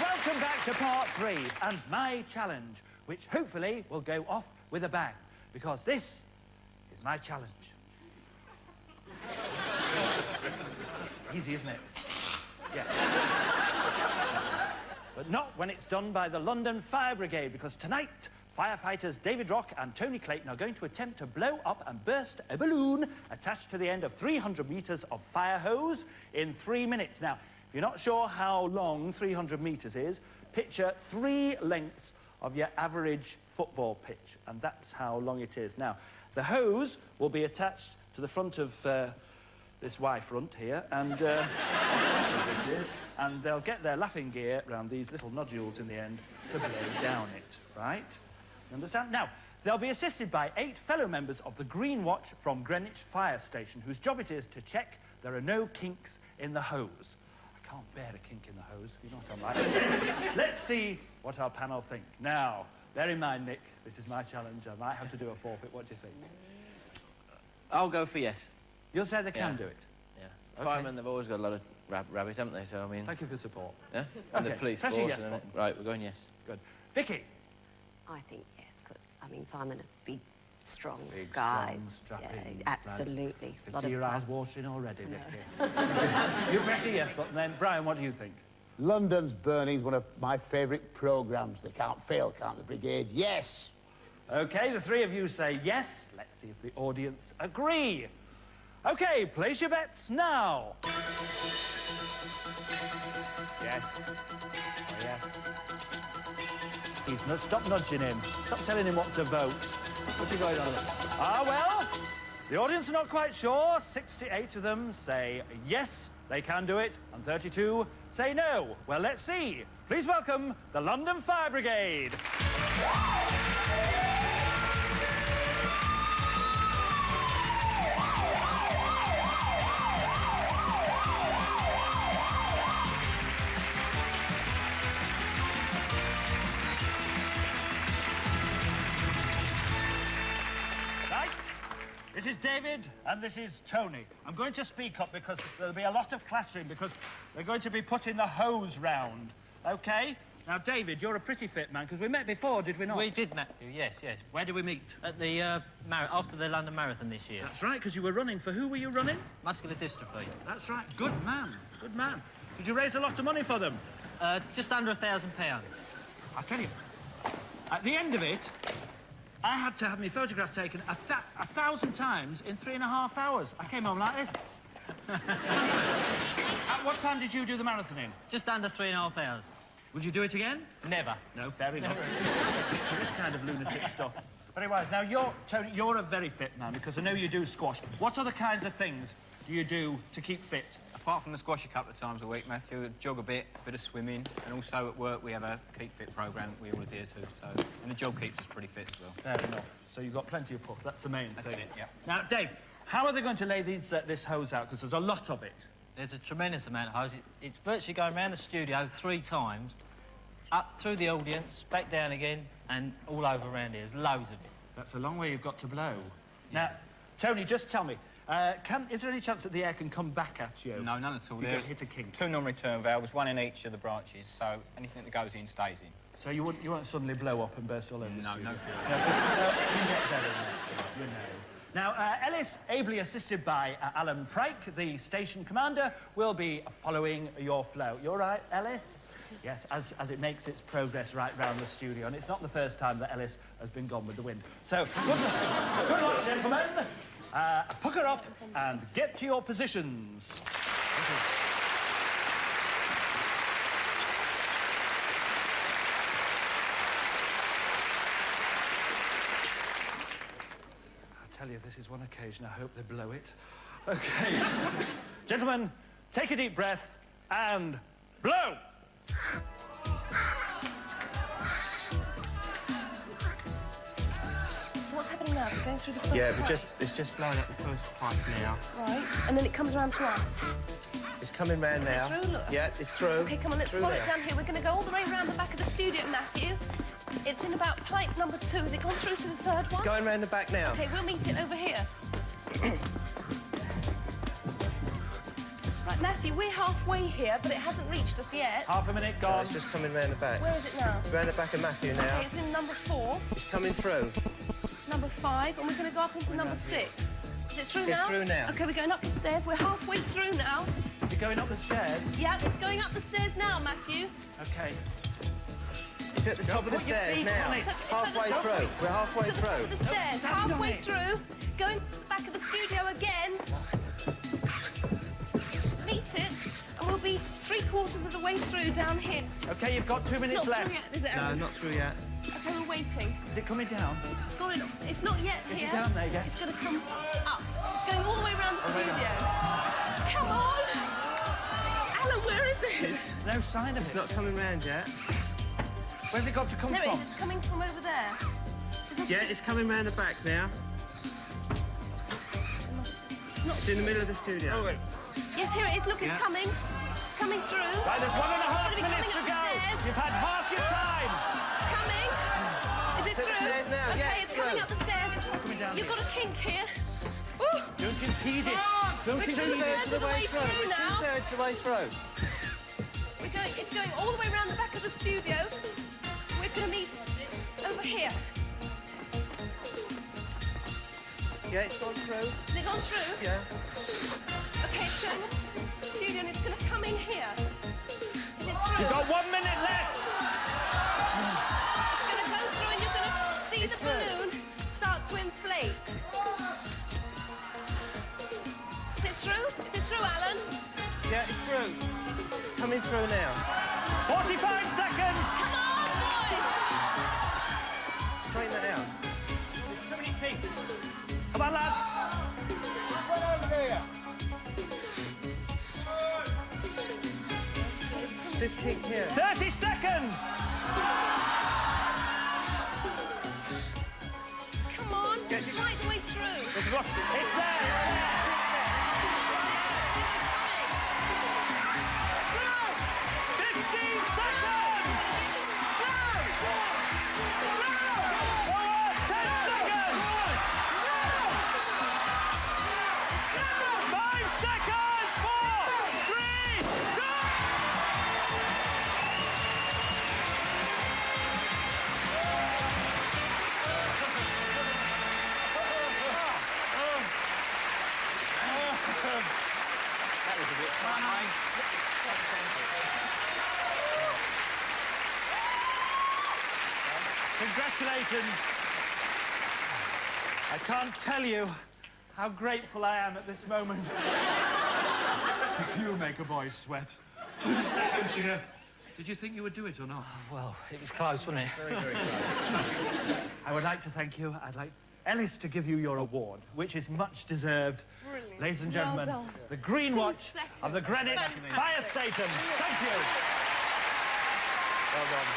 [SPEAKER 2] Welcome back to part 3 and my challenge, which hopefully will go off with a bang, because this is my challenge. Easy, isn't it? Yeah. But not when it's done by the London Fire Brigade, because tonight, firefighters David Rock and Tony Clayton are going to attempt to blow up and burst a balloon attached to the end of 300 metres of fire hose in 3 minutes. Now, if you're not sure how long 300 metres is, picture 3 lengths of your average football pitch, and that's how long it is. Now, the hose will be attached to the front of this Y front here, and and they'll get their laughing gear around these little nodules in the end to blow down it, right? You understand? Now, they'll be assisted by 8 fellow members of the Green Watch from Greenwich Fire Station, whose job it is to check there are no kinks in the hose. I can't bear a kink in the hose, you know what I'm like. Let's see what our panel think. Now, bear in mind, Nick, this is my challenge. I might have to do a forfeit. What do you think?
[SPEAKER 4] I'll go for yes.
[SPEAKER 2] You'll say they can do it?
[SPEAKER 4] Yeah.
[SPEAKER 2] Okay.
[SPEAKER 4] Firemen, they've always got a lot of rabbit, haven't they? So, I mean...
[SPEAKER 2] Thank you for support.
[SPEAKER 4] Yeah? And
[SPEAKER 2] Okay,
[SPEAKER 4] the police
[SPEAKER 2] press
[SPEAKER 4] force.
[SPEAKER 2] your yes
[SPEAKER 4] and
[SPEAKER 2] button.
[SPEAKER 4] right, we're going yes.
[SPEAKER 2] Good. Vicky?
[SPEAKER 5] I think yes, because, I mean, firemen are big, strong
[SPEAKER 2] Big,
[SPEAKER 5] guys.
[SPEAKER 2] strong, strapping
[SPEAKER 5] Yeah, absolutely.
[SPEAKER 2] I can see your eyes watering already, Vicky. You press your yes button then. Brian, what do you think?
[SPEAKER 6] London's Burning is one of my favourite programmes. They can't fail, can't the Brigade? Yes!
[SPEAKER 2] OK, the 3 of you say yes. Let's see if the audience agree. OK, place your bets now. Yes. Oh, yes. He's not... Stop nudging him. Stop telling him what to vote. What's he going on about? Ah, well, the audience are not quite sure. 68 of them say yes, they can do it, and 32 say no. Well, let's see. Please welcome the London Fire Brigade. This is David, and this is Tony. I'm going to speak up because there'll be a lot of clashing because they're going to be putting the hose round, OK? Now, David, you're a pretty fit man, because we met before, did we not?
[SPEAKER 14] We did, Matthew, yes, yes.
[SPEAKER 2] Where did we meet?
[SPEAKER 14] At the, after the London Marathon this year.
[SPEAKER 2] That's right, because you were running. For who were you running?
[SPEAKER 14] Muscular dystrophy.
[SPEAKER 2] That's right. Good man, good man. Did you raise a lot of money for them?
[SPEAKER 14] Just under £1,000.
[SPEAKER 2] I'll tell you, at the end of it, I had to have my photograph taken 1,000 times in 3.5 hours. I came home like this. At what time did you do the marathon in?
[SPEAKER 14] Just under 3.5 hours.
[SPEAKER 2] Would you do it again?
[SPEAKER 14] Never.
[SPEAKER 2] No, fair enough. This kind of lunatic stuff. Very wise. Now, Tony, you're a very fit man, because I know you do squash. What other kinds of things do do you do to keep fit?
[SPEAKER 15] Apart from the squash a couple of times a week, Matthew, jog a bit of swimming, and also at work we have a keep fit programme we all adhere to, so... And the jog keeps us pretty fit as well.
[SPEAKER 2] Fair enough. So you've got plenty of puff, that's the main thing.
[SPEAKER 15] That's it, yeah.
[SPEAKER 2] Now, Dave, how are they going to lay this hose out? Because there's a lot of it.
[SPEAKER 14] There's a tremendous amount of hose. It's virtually going around the studio 3 times, up through the audience, back down again, and all over around here. There's loads of it.
[SPEAKER 2] That's a long way you've got to blow. Yes. Now, Tony, just tell me, is there any chance that the air can come back at you?
[SPEAKER 15] No, none at all.
[SPEAKER 2] If you don't hit a kink?
[SPEAKER 15] 2 non-return valves, 1 in each of the branches, so anything that goes in stays in.
[SPEAKER 2] So you won't suddenly blow up and burst all over the studio?
[SPEAKER 15] No fear.
[SPEAKER 2] No, you get very messy, you know. Now, Ellis, ably assisted by Alan Pryke, the station commander, will be following your flow. You all right, Ellis? Yes, as it makes its progress right round the studio, and it's not the first time that Ellis has been gone with the wind. So, good luck, gentlemen. Pucker up and get to your positions. I tell you, this is one occasion I hope they blow it. Okay. Gentlemen, take a deep breath and blow!
[SPEAKER 12] So what's happening now? Is it going through the first pipe?
[SPEAKER 16] it's just blowing up the first pipe now.
[SPEAKER 12] Right, and then it comes around to us.
[SPEAKER 16] It's coming round now.
[SPEAKER 12] Is it through? Look.
[SPEAKER 16] Yeah, it's through.
[SPEAKER 12] OK, come on, let's follow it down here. We're going to go all the way around the back of the studio, Matthew. It's in about pipe number 2. Has it gone through to the 3rd one?
[SPEAKER 16] It's going round the back now.
[SPEAKER 12] OK, we'll meet it over here. Right, Matthew, we're halfway here, but it hasn't reached us yet.
[SPEAKER 2] Half a minute gone.
[SPEAKER 16] It's just coming round the back.
[SPEAKER 12] Where is it now?
[SPEAKER 16] It's round the back of Matthew now.
[SPEAKER 12] OK, it's in number 4.
[SPEAKER 16] It's coming through.
[SPEAKER 12] Number 5, and we're going to go up into number 6. Is it through now?
[SPEAKER 16] It's through now.
[SPEAKER 12] OK, we're going up the stairs. We're halfway through now.
[SPEAKER 2] Is it going up the stairs?
[SPEAKER 12] Yeah, it's going up the stairs now, Matthew.
[SPEAKER 2] OK.
[SPEAKER 16] It's at the top of the stairs now. Halfway through. We're halfway
[SPEAKER 12] to the top
[SPEAKER 16] through.
[SPEAKER 12] of the stairs. Halfway through. Going back of the studio again. Meet it, and we'll be 3/4 of the way through down here.
[SPEAKER 2] OK, you've got 2 minutes left.
[SPEAKER 12] Through yet, is it?
[SPEAKER 16] No, not through yet.
[SPEAKER 12] OK, we're waiting.
[SPEAKER 2] Is it coming down?
[SPEAKER 12] It's not yet
[SPEAKER 2] Is
[SPEAKER 12] here.
[SPEAKER 2] it down there yet?
[SPEAKER 12] It's going to come up. It's going all the way around the studio. Come on! Alan, where is it?
[SPEAKER 2] There's no sign of it.
[SPEAKER 16] It's not coming round yet.
[SPEAKER 2] Where's it got to come
[SPEAKER 12] There
[SPEAKER 2] from?
[SPEAKER 12] it is. It's coming from over there.
[SPEAKER 16] Yeah, it's coming round the back now. It's in the middle of the studio.
[SPEAKER 2] Oh, wait.
[SPEAKER 12] Yes, here it is. Look, it's coming. It's coming through.
[SPEAKER 2] Right, there's 1.5
[SPEAKER 12] It's
[SPEAKER 2] minutes to go. You've had half your time.
[SPEAKER 12] It's coming. Is it
[SPEAKER 16] It's at the
[SPEAKER 12] through?
[SPEAKER 16] stairs now.
[SPEAKER 12] Okay,
[SPEAKER 16] Yeah,
[SPEAKER 12] it's
[SPEAKER 16] it's
[SPEAKER 12] coming
[SPEAKER 16] through.
[SPEAKER 12] up the stairs.
[SPEAKER 2] down
[SPEAKER 12] You've got a kink here.
[SPEAKER 2] Don't impede it. Don't
[SPEAKER 12] We're
[SPEAKER 2] impede it.
[SPEAKER 12] 2/3 of the way through
[SPEAKER 16] We're
[SPEAKER 12] now.
[SPEAKER 16] 2/3 of the way through.
[SPEAKER 12] It's going all the way around the back of the studio. We're going to meet over here.
[SPEAKER 16] Yeah, it's gone through.
[SPEAKER 12] Has it gone through?
[SPEAKER 16] Yeah.
[SPEAKER 12] Okay, it's going to the studio and it's going to come in here. Is it through?
[SPEAKER 2] You've got 1 minute left.
[SPEAKER 12] It's going to go through and you're going to see the balloon start to inflate. Is it through? Is it through, Alan?
[SPEAKER 16] Yeah, it's through. Coming through now.
[SPEAKER 2] 45 seconds.
[SPEAKER 12] Come on, boys!
[SPEAKER 16] Straighten that out.
[SPEAKER 2] There's too many kinks. Come on, lads. One over there.
[SPEAKER 16] This kink here.
[SPEAKER 2] 30 seconds.
[SPEAKER 12] Come on, it's right the way through.
[SPEAKER 2] It's there. It's there. 15 seconds. 10 seconds. 5 seconds. 4, 3, 2.
[SPEAKER 15] That was a bit fun,
[SPEAKER 2] Congratulations. I can't tell you how grateful I am at this moment. You make a boy sweat. 2 seconds here. Did you think you would do it or not?
[SPEAKER 14] Well, it was close, wasn't it?
[SPEAKER 2] Very, very close. I would like to thank you. I'd like Ellis to give you your award, which is much deserved.
[SPEAKER 3] Brilliant.
[SPEAKER 2] Ladies and gentlemen,
[SPEAKER 3] Well done.
[SPEAKER 2] the Green Watch of the Greenwich Fire Station. Thank you. Well done.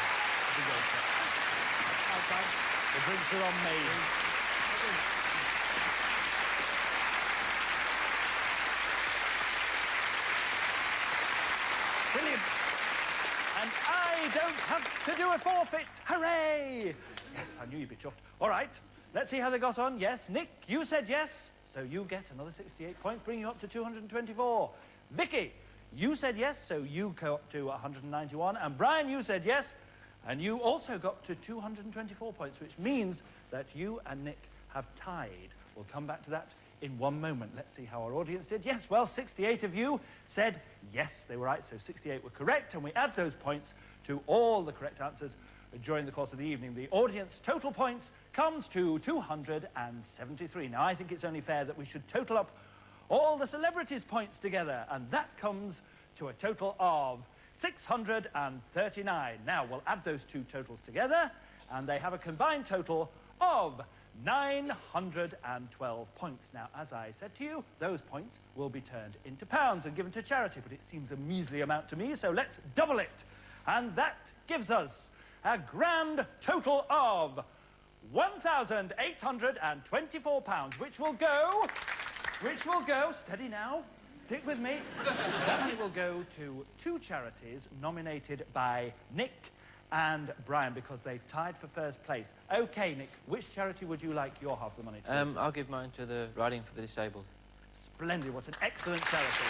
[SPEAKER 2] The drinks are on me. Brilliant. And I don't have to do a forfeit. Hooray! Yes, I knew you'd be chuffed. All right, let's see how they got on. Yes, Nick, you said yes, so you get another 68 points, bringing you up to 224. Vicky, you said yes, so you go up to 191. And Brian, you said yes, and you also got to 224 points, which means that you and Nick have tied. We'll come back to that in one moment. Let's see how our audience did. Yes, well, 68 of you said yes, they were right, so 68 were correct, and we add those points to all the correct answers during the course of the evening. The audience total points comes to 273. Now, I think it's only fair that we should total up all the celebrities' points together, and that comes to a total of 639. Now, we'll add those two totals together, and they have a combined total of 912 points. Now, as I said to you, those points will be turned into pounds and given to charity, but it seems a measly amount to me, so let's double it. And that gives us a grand total of £1,824, which will go, steady now, stick with me, that money will go to two charities nominated by Nick and Brian, because they've tied for first place. OK, Nick, which charity would you like your half of the money to go to?
[SPEAKER 4] I'll give mine to the Riding for the Disabled.
[SPEAKER 2] Splendid, what an excellent charity.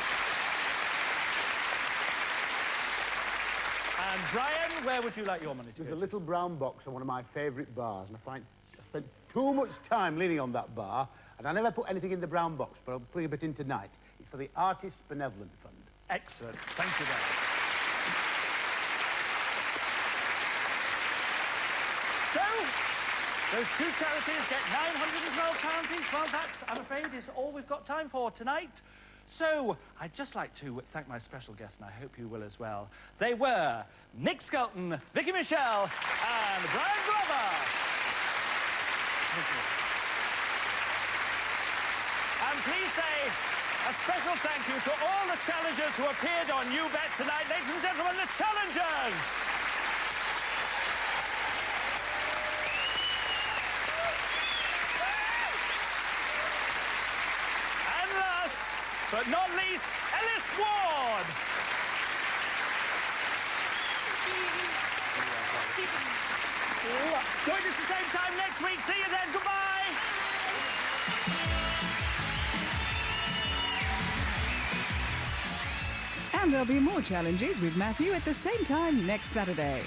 [SPEAKER 2] And Brian, where would you like your money to go?
[SPEAKER 6] There's a little brown box on one of my favourite bars, and I find I spent too much time leaning on that bar, and I never put anything in the brown box, but I'll put a bit in tonight. It's for the Artists Benevolent Fund.
[SPEAKER 2] Excellent. Thank you, Darren. So, those two charities get £912 each. Well, that's, I'm afraid, is all we've got time for tonight. So, I'd just like to thank my special guests, and I hope you will as well. They were Nick Skelton, Vicky Michelle, and Brian Glover. Thank you. And please say a special thank you to all the challengers who appeared on You Bet tonight. Ladies and gentlemen, the challengers! But not least, Ellis Ward. Join us the same time next week. See you then. Goodbye.
[SPEAKER 17] And there'll be more challenges with Matthew at the same time next Saturday.